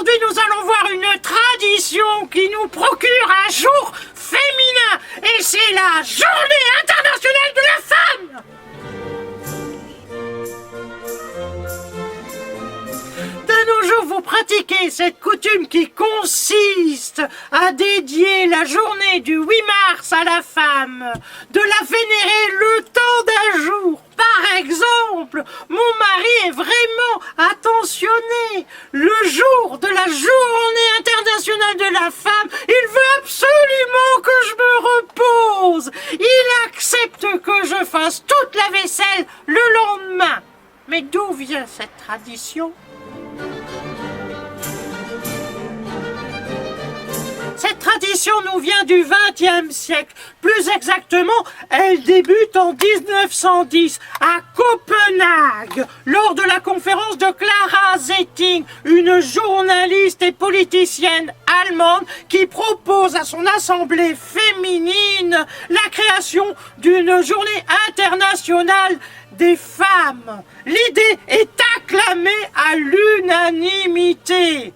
Aujourd'hui, nous allons voir une tradition qui nous procure un jour féminin. Et c'est la Journée internationale de la femme. De nos jours, vous pratiquez cette coutume qui consiste à dédier la journée du 8 mars à la femme, de la vénérer le temps d'un jour. Par exemple, mon mari est vraiment attentionné. Le jour de la Journée internationale de la femme, il veut absolument que je me repose. Il accepte que je fasse toute la vaisselle le lendemain. Mais d'où vient cette tradition ? Cette tradition nous vient du XXe siècle. Plus exactement, elle débute en 1910 à Copenhague, lors de la conférence de Clara Zetkin, une journaliste et politicienne allemande qui propose à son assemblée féminine la création d'une journée internationale des femmes. L'idée est acclamée à l'unanimité.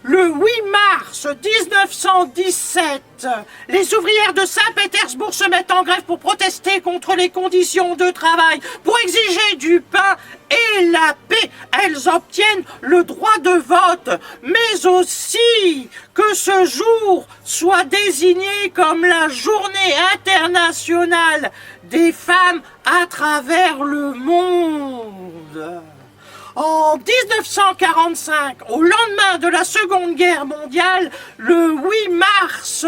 Le 8 mars 1917, les ouvrières de Saint-Pétersbourg se mettent en grève pour protester contre les conditions de travail, pour exiger du pain et la paix. Elles obtiennent le droit de vote, mais aussi que ce jour soit désigné comme la Journée internationale des femmes à travers le monde. En 1945, au lendemain de la Seconde Guerre mondiale, le 8 mars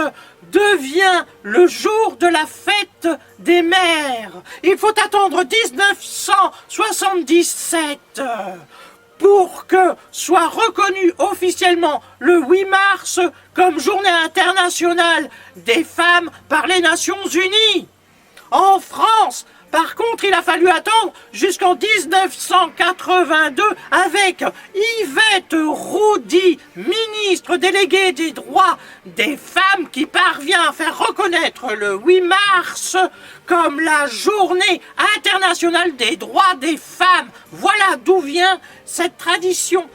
devient le jour de la fête des mères. Il faut attendre 1977 pour que soit reconnu officiellement le 8 mars comme Journée internationale des femmes par les Nations Unies. En France, par contre, il a fallu attendre jusqu'en 1982 avec Yvette Roudy, ministre déléguée des droits des femmes, qui parvient à faire reconnaître le 8 mars comme la Journée internationale des droits des femmes. Voilà d'où vient cette tradition.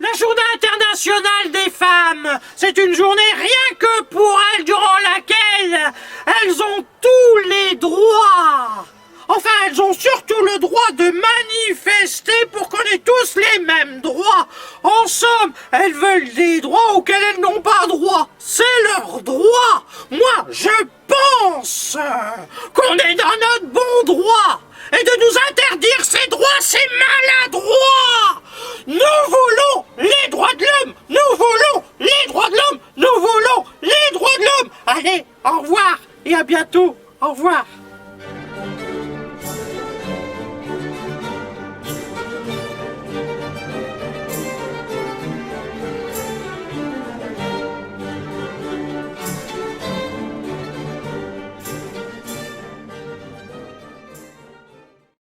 La Journée internationale des femmes, c'est une journée rien que pour elles, durant laquelle elles ont tous les droits. Enfin, elles ont surtout le droit de manifester pour qu'on ait tous les mêmes droits. En somme, elles veulent des droits auxquels elles n'ont pas droit. C'est leur droit. Moi, je pense qu'on est dans notre bon droit. Et de nous interdire ces droits, c'est maladroit. Nous voulons les droits de l'homme. Nous voulons les droits de l'homme. Nous voulons les droits de l'homme. Allez, au revoir et à bientôt. Au revoir.